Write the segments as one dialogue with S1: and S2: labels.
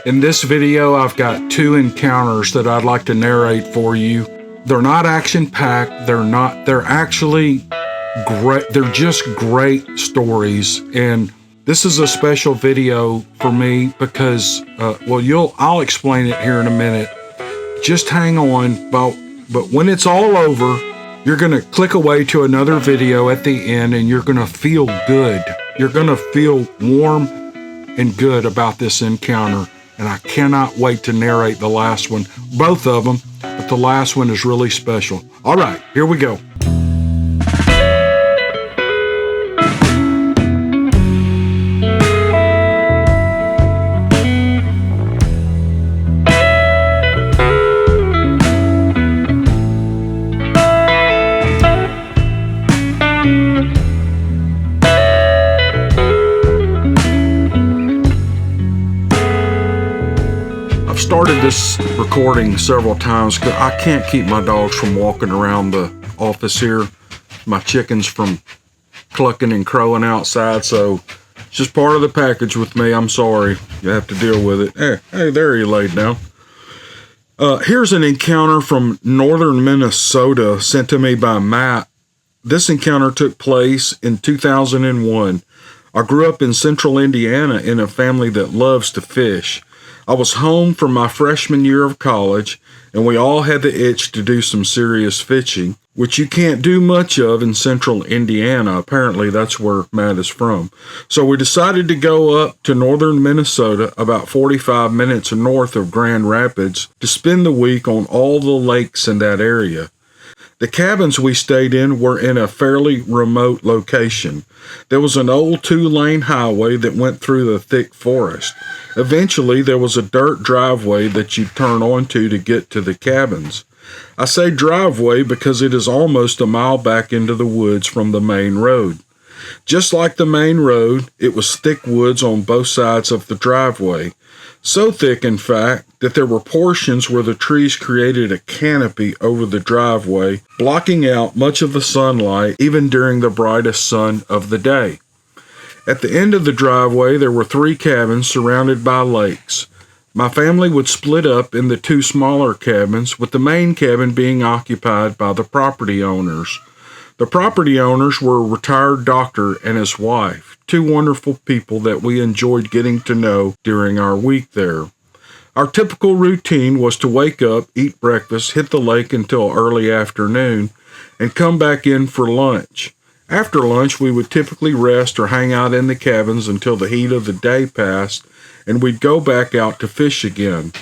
S1: In this video, I've got 2 encounters that I'd like to narrate for you. They're not action-packed. They're actually great. They're just great stories. And this is a special video for me because, I'll explain it here in a minute. Just hang on. But when it's all over, you're going to click away to another video at the end and you're going to feel good. You're going to feel warm and good about this encounter. And I cannot wait to narrate the last one. Both of them, but the last one is really special. All right, here we go. Started this recording several times because I can't keep my dogs from walking around the office here. My chickens from clucking and crowing outside, so it's just part of the package with me. I'm sorry. You have to deal with it. Hey, there he laid down. Here's an encounter from northern Minnesota sent to me by Matt. This encounter took place in 2001. I grew up in central Indiana in a family that loves to fish. I was home for my freshman year of college, and we all had the itch to do some serious fishing, which you can't do much of in central Indiana. Apparently, that's where Matt is from. So we decided to go up to northern Minnesota, about 45 minutes north of Grand Rapids, to spend the week on all the lakes in that area. The cabins we stayed in were in a fairly remote location. There was an old 2-lane highway that went through the thick forest. Eventually, there was a dirt driveway that you turn onto to get to the cabins. I say driveway because it is almost a mile back into the woods from the main road. Just like the main road, it was thick woods on both sides of the driveway. So thick, in fact, that there were portions where the trees created a canopy over the driveway, blocking out much of the sunlight even during the brightest sun of the day. At the end of the driveway, there were 3 cabins surrounded by lakes. My family would split up in the 2 smaller cabins, with the main cabin being occupied by the property owners. The property owners were a retired doctor and his wife, 2 wonderful people that we enjoyed getting to know during our week there. Our typical routine was to wake up, eat breakfast, hit the lake until early afternoon, and come back in for lunch. After lunch, we would typically rest or hang out in the cabins until the heat of the day passed, and we'd go back out to fish again.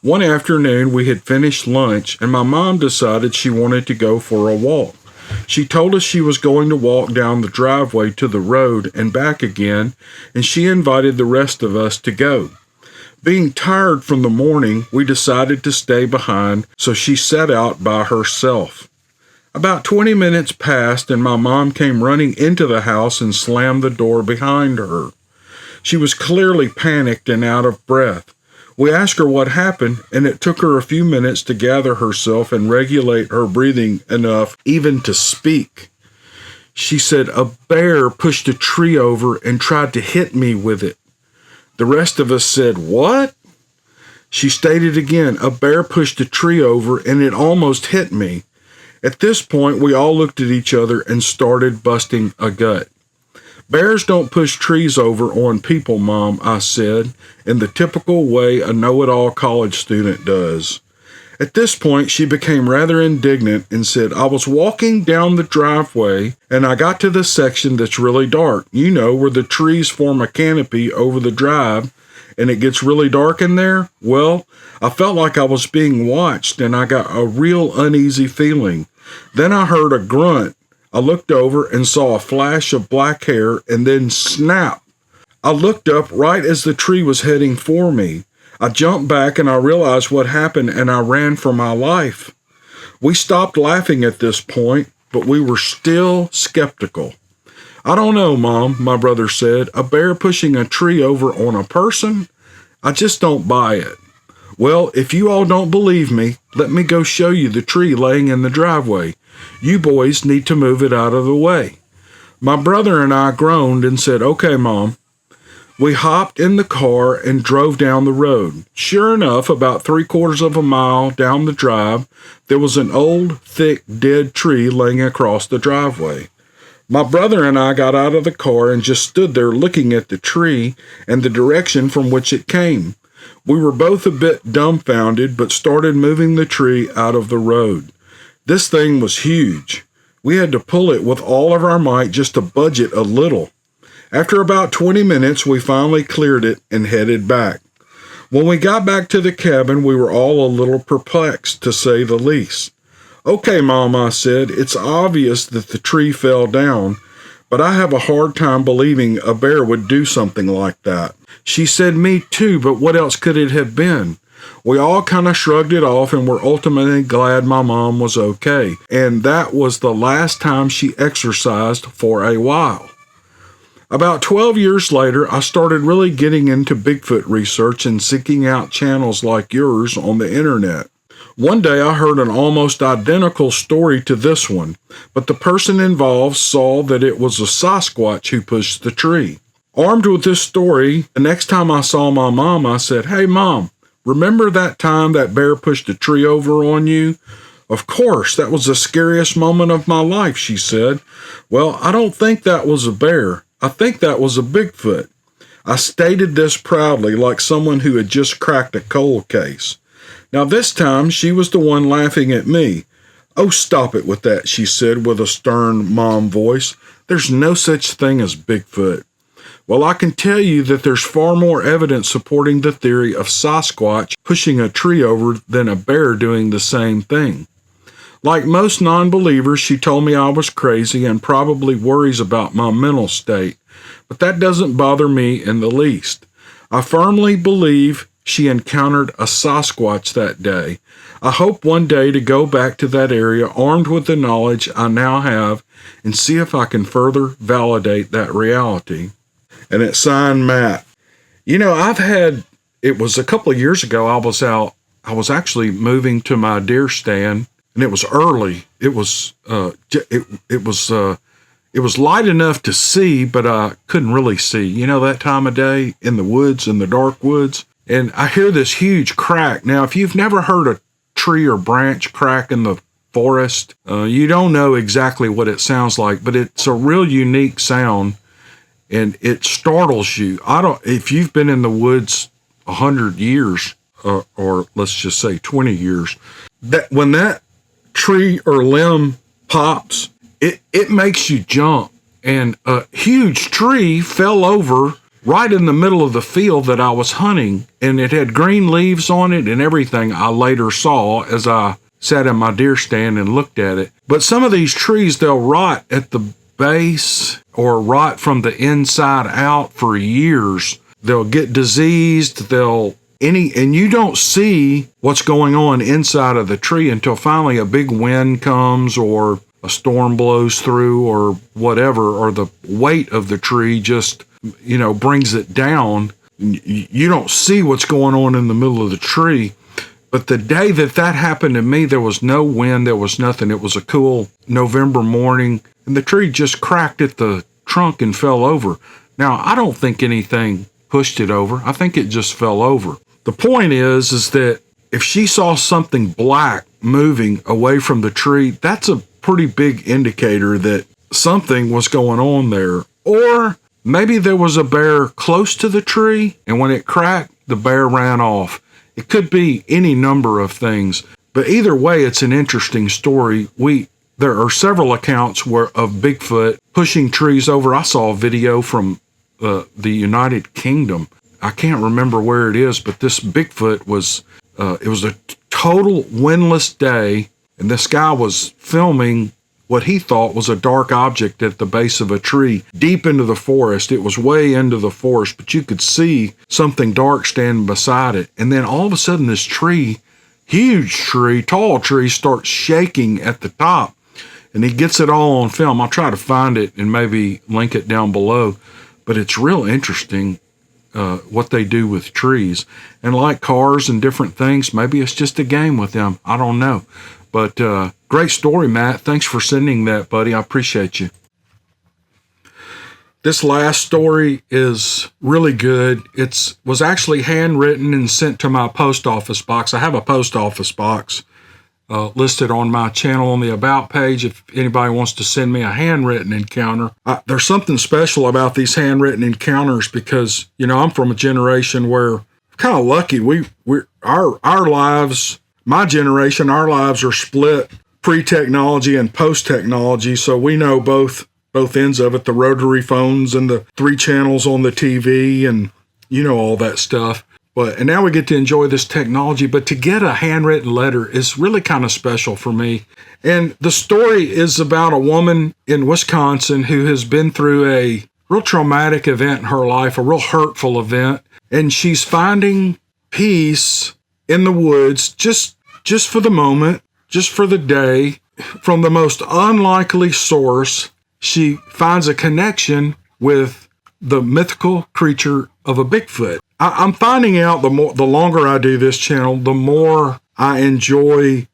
S1: One afternoon, we had finished lunch, and my mom decided she wanted to go for a walk. She told us she was going to walk down the driveway to the road and back again, and she invited the rest of us to go. Being tired from the morning, we decided to stay behind, so she set out by herself. About 20 minutes passed, and my mom came running into the house and slammed the door behind her. She was clearly panicked and out of breath. We asked her what happened, and it took her a few minutes to gather herself and regulate her breathing enough even to speak. She said, "A bear pushed a tree over and tried to hit me with it." The rest of us said, "What?" She stated again, "A bear pushed a tree over and it almost hit me." At this point, we all looked at each other and started busting a gut. "Bears don't push trees over on people, Mom," I said, in the typical way a know-it-all college student does. At this point, she became rather indignant and said, "I was walking down the driveway and I got to the section that's really dark. You know, where the trees form a canopy over the drive and it gets really dark in there? Well, I felt like I was being watched and I got a real uneasy feeling. Then I heard a grunt. I looked over and saw a flash of black hair and then snap. I looked up right as the tree was heading for me. I jumped back and I realized what happened and I ran for my life." We stopped laughing at this point, but we were still skeptical. "I don't know, Mom," my brother said. "A bear pushing a tree over on a person? I just don't buy it." "Well, if you all don't believe me, let me go show you the tree laying in the driveway. You boys need to move it out of the way." My brother and I groaned and said, "Okay, Mom." We hopped in the car and drove down the road. Sure enough, about 3/4 of a mile down the drive, there was an old, thick, dead tree laying across the driveway. My brother and I got out of the car and just stood there looking at the tree and the direction from which it came. We were both a bit dumbfounded, but started moving the tree out of the road. This thing was huge. We had to pull it with all of our might just to budge it a little. After about 20 minutes, we finally cleared it and headed back. When we got back to the cabin, we were all a little perplexed, to say the least. "Okay, Mom," I said, "it's obvious that the tree fell down, but I have a hard time believing a bear would do something like that." She said, "Me too, but what else could it have been?" We all kind of shrugged it off and were ultimately glad my mom was okay, and that was the last time she exercised for a while. About 12 years later, I started really getting into Bigfoot research and seeking out channels like yours on the internet. One day I heard an almost identical story to this one, but the person involved saw that it was a Sasquatch who pushed the tree. Armed with this story, the next time I saw my mom, I said, "Hey Mom, remember that time that bear pushed a tree over on you?" "Of course, that was the scariest moment of my life," she said. "Well, I don't think that was a bear. I think that was a Bigfoot." I stated this proudly, like someone who had just cracked a cold case. Now this time, she was the one laughing at me. "Oh, stop it with that," she said with a stern mom voice. "There's no such thing as Bigfoot." Well, I can tell you that there's far more evidence supporting the theory of Sasquatch pushing a tree over than a bear doing the same thing. Like most non-believers, she told me I was crazy and probably worries about my mental state, but that doesn't bother me in the least. I firmly believe she encountered a Sasquatch that day. I hope one day to go back to that area armed with the knowledge I now have and see if I can further validate that reality. And it's signed Matt. You know, it was a couple of years ago, I was actually moving to my deer stand, and it was early. It was light enough to see, but I couldn't really see. You know, that time of day in the woods, in the dark woods. And I hear this huge crack. Now, if you've never heard a tree or branch crack in the forest, you don't know exactly what it sounds like, but it's a real unique sound, and it startles you. If you've been in the woods 100 years, or let's just say 20 years, that when that tree or limb pops, it makes you jump. And a huge tree fell over right in the middle of the field that I was hunting, and it had green leaves on it and everything. I later saw as I sat in my deer stand and looked at it. But some of these trees, they'll rot at the base or rot from the inside out for years. They'll get diseased, and you don't see what's going on inside of the tree until finally a big wind comes or a storm blows through or whatever, or the weight of the tree just, brings it down. You don't see what's going on in the middle of the tree. But the day that happened to me, there was no wind, there was nothing. It was a cool November morning, and the tree just cracked at the trunk and fell over. Now, I don't think anything pushed it over. I think it just fell over. The point is that if she saw something black moving away from the tree, that's a pretty big indicator that something was going on there. Or maybe there was a bear close to the tree, and when it cracked, the bear ran off. It could be any number of things. But either way, it's an interesting story. There are several accounts of Bigfoot pushing trees over. I saw a video from the United Kingdom. I can't remember where it is, but this Bigfoot was a total windless day, and this guy was filming what he thought was a dark object at the base of a tree deep into the forest. It was way into the forest, but you could see something dark standing beside it. And then all of a sudden this tree, huge tree, tall tree, starts shaking at the top. And he gets it all on film. I'll try to find it and maybe link it down below. But it's real interesting what they do with trees. And like cars and different things, maybe it's just a game with them. I don't know. But great story, Matt. Thanks for sending that, buddy. I appreciate you. This last story is really good. It was actually handwritten and sent to my post office box. I have a post office box listed on my channel on the About page if anybody wants to send me a handwritten encounter. There's something special about these handwritten encounters because, I'm from a generation where kind of lucky. Our lives, my generation, our lives are split pre-technology and post-technology, so we know both ends of it, the rotary phones and the 3 channels on the TV and all that stuff. And now we get to enjoy this technology, but to get a handwritten letter is really kind of special for me. And the story is about a woman in Wisconsin who has been through a real traumatic event in her life, a real hurtful event, and she's finding peace in the woods just for the moment, just for the day, from the most unlikely source. She finds a connection with the mythical creature of a Bigfoot. I'm finding out the longer I do this channel, the more I enjoy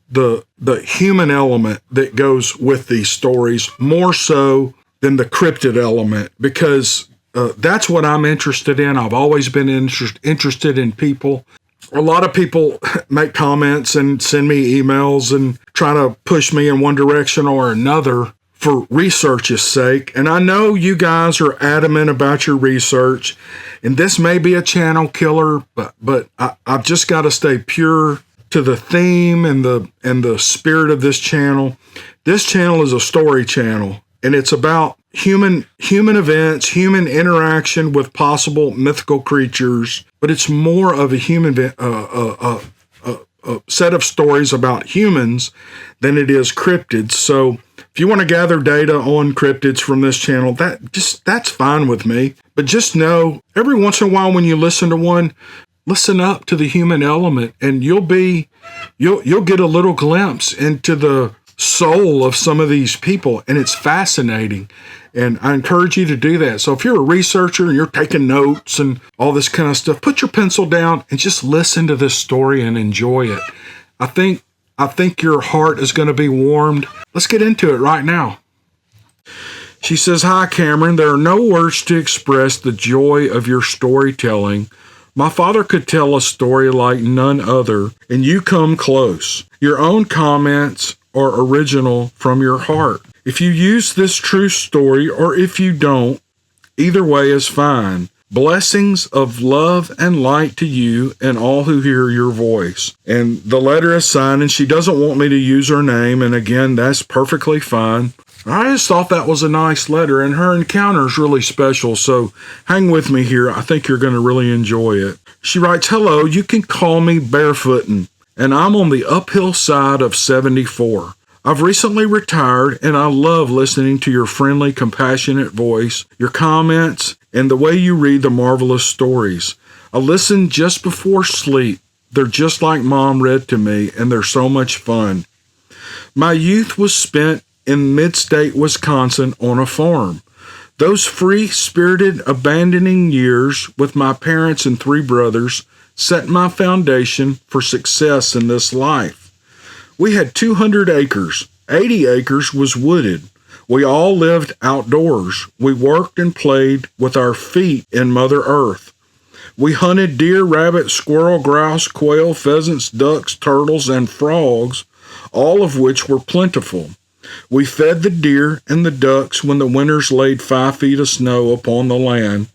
S1: the human element that goes with these stories, more so than the cryptid element, because that's what I'm interested in. I've always been interested in people. A lot of people make comments and send me emails and try to push me in one direction or another for research's sake. And I know you guys are adamant about your research, and this may be a channel killer, but I've just got to stay pure to the theme and the spirit of this channel. This channel is a story channel, and it's about human events, human interaction with possible mythical creatures, but it's more of a set of stories about humans than it is cryptids. So if you want to gather data on cryptids from this channel, that's fine with me. But just know, every once in a while when you listen to one, listen up to the human element, and you'll get a little glimpse into the soul of some of these people, and it's fascinating. And I encourage you to do that. So if you're a researcher and you're taking notes and all this kind of stuff, put your pencil down and just listen to this story and enjoy it. I think your heart is going to be warmed. Let's get into it right now. She says, "Hi, Cameron. There are no words to express the joy of your storytelling. My father could tell a story like none other, and you come close. Your own comments are original from your heart. If you use this true story or if you don't, either way is fine. Blessings of love and light to you and all who hear your voice." And the letter is signed, and she doesn't want me to use her name, and again, that's perfectly fine. I just thought that was a nice letter, and her encounter is really special, so hang with me here. I think you're going to really enjoy it. She writes, "Hello, you can call me Barefootin', and I'm on the uphill side of 74. I've recently retired, and I love listening to your friendly, compassionate voice, your comments, and the way you read the marvelous stories. I listen just before sleep. They're just like Mom read to me, and they're so much fun. My youth was spent in mid-state Wisconsin on a farm. Those free-spirited, abandoning years with my parents and 3 brothers set my foundation for success in this life. We had 200 acres. 80 acres was wooded. We all lived outdoors. We worked and played with our feet in Mother Earth. We hunted deer, rabbit, squirrel, grouse, quail, pheasants, ducks, turtles, and frogs, all of which were plentiful. We fed the deer and the ducks when the winters laid 5 feet of snow upon the land.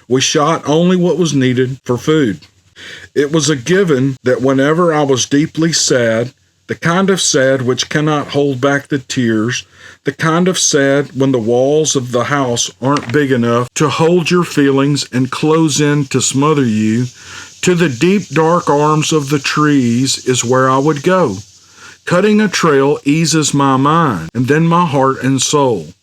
S1: We shot only what was needed for food. It was a given that whenever I was deeply sad, the kind of sad which cannot hold back the tears, the kind of sad when the walls of the house aren't big enough to hold your feelings and close in to smother you, to the deep dark arms of the trees is where I would go. Cutting a trail eases my mind and then my heart and soul.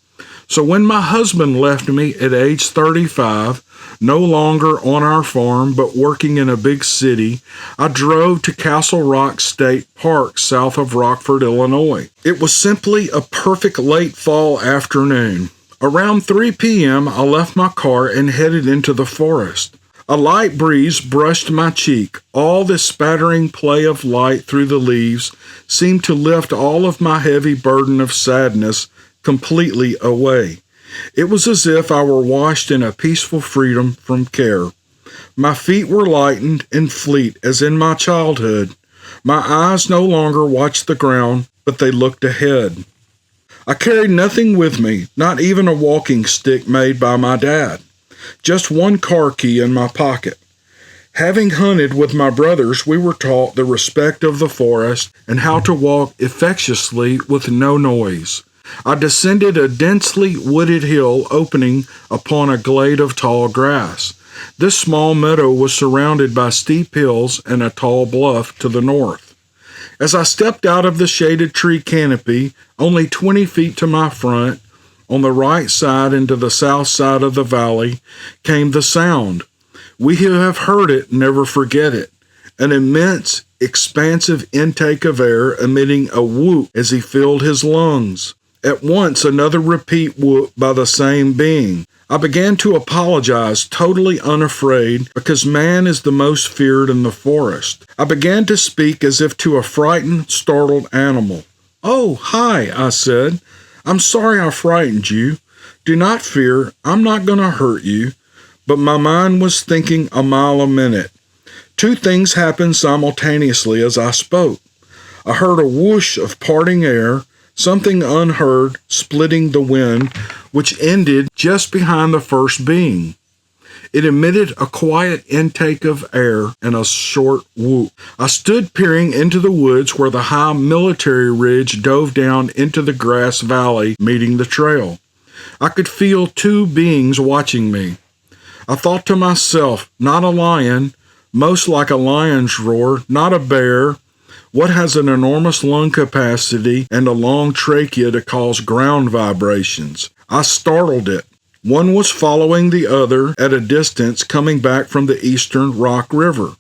S1: So when my husband left me at age 35, no longer on our farm but working in a big city, I drove to Castle Rock State Park south of Rockford, Illinois. It was simply a perfect late fall afternoon. Around 3 p.m., I left my car and headed into the forest. A light breeze brushed my cheek. All this spattering play of light through the leaves seemed to lift all of my heavy burden of sadness completely away. It was as if I were washed in a peaceful freedom from care. My feet were lightened and fleet as in my childhood. My eyes no longer watched the ground, but they looked ahead. I carried nothing with me, not even a walking stick made by my dad. Just one car key in my pocket. Having hunted with my brothers, we were taught the respect of the forest and how to walk effectuously with no noise. I descended a densely wooded hill opening upon a glade of tall grass. This small meadow was surrounded by steep hills and a tall bluff to the north. As I stepped out of the shaded tree canopy, only 20 feet to my front, on the right side into the south side of the valley, came the sound. We who have heard it never forget it. An immense, expansive intake of air emitting a whoop as he filled his lungs. At once another repeat whoop by the same being. I began to apologize, totally unafraid, because man is the most feared in the forest. I began to speak as if to a frightened, startled animal. "Oh, hi," I said. "I'm sorry I frightened you. Do not fear, I'm not going to hurt you." But my mind was thinking a mile a minute. Two things happened simultaneously as I spoke. I heard a whoosh of parting air, something unheard splitting the wind, which ended just behind the first being. It emitted a quiet intake of air and a short whoop. I stood peering into the woods where the high military ridge dove down into the grass valley meeting the trail. I could feel two beings watching me. I thought to myself, not a lion, most like a lion's roar, not a bear. What has an enormous lung capacity and a long trachea to cause ground vibrations? I startled it. One was following the other at a distance coming back from the eastern Rock River.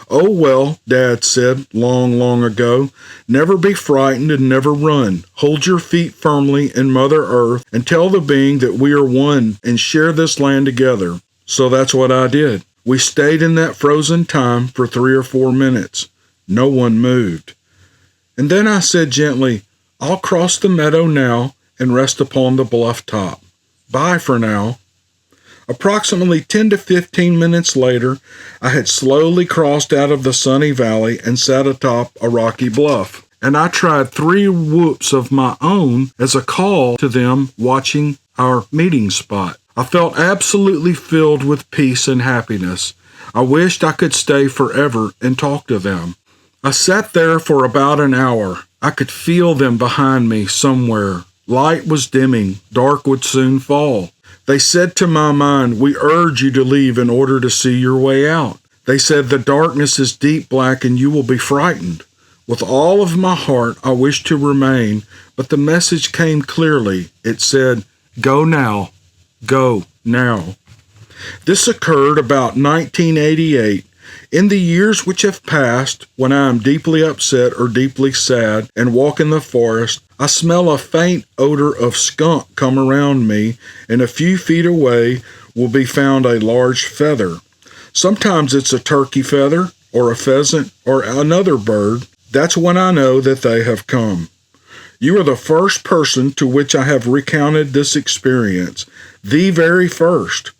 S1: "Oh well," Dad said long ago, "never be frightened and never run. Hold your feet firmly in Mother Earth and tell the being that we are one and share this land together." So that's what I did. We stayed in that frozen time for 3 or 4 minutes. No one moved. And then I said gently, "I'll cross the meadow now and rest upon the bluff top. Bye for now." Approximately 10 to 15 minutes later, I had slowly crossed out of the sunny valley and sat atop a rocky bluff. And I tried 3 whoops of my own as a call to them watching our meeting spot. I felt absolutely filled with peace and happiness. I wished I could stay forever and talk to them. I sat there for about an hour. I could feel them behind me somewhere. Light was dimming. Dark would soon fall. They said to my mind, "We urge you to leave in order to see your way out." They said, "The darkness is deep black and you will be frightened." With all of my heart, I wished to remain, but the message came clearly. It said, "Go now. Go now." This occurred about 1988. In the years which have passed, when I am deeply upset or deeply sad and walk in the forest, I smell a faint odor of skunk come around me, and a few feet away will be found a large feather. Sometimes it's a turkey feather or a pheasant or another bird. That's when I know that they have come. You are the first person to which I have recounted this experience, the very first.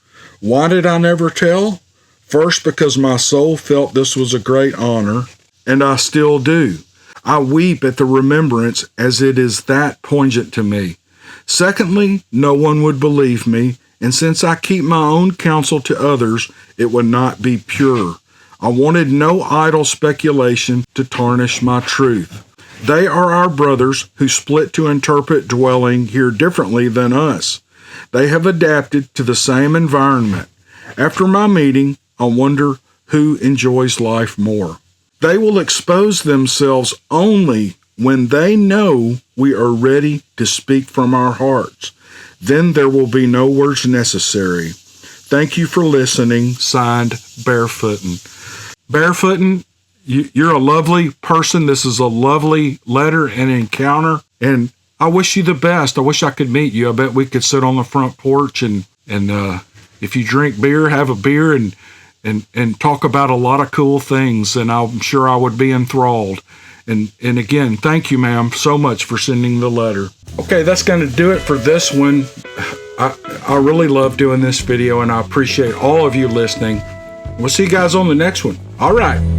S1: Why did I never tell? First, because my soul felt this was a great honor, and I still do. I weep at the remembrance as it is that poignant to me. Secondly, no one would believe me, and since I keep my own counsel to others, it would not be pure. I wanted no idle speculation to tarnish my truth. They are our brothers who split to interpret dwelling here differently than us. They have adapted to the same environment. After my meeting, I wonder who enjoys life more. They will expose themselves only when they know we are ready to speak from our hearts. Then there will be no words necessary. Thank you for listening. Signed, Barefootin'. Barefootin', you're a lovely person. This is a lovely letter and encounter, and I wish you the best. I wish I could meet you. I bet we could sit on the front porch and if you drink beer, have a beer and talk about a lot of cool things, and I'm sure I would be enthralled. And again, thank you, ma'am, so much for sending the letter. Okay, that's going to do it for this one. I really love doing this video, and I appreciate all of you listening. We'll see you guys on the next one. All right.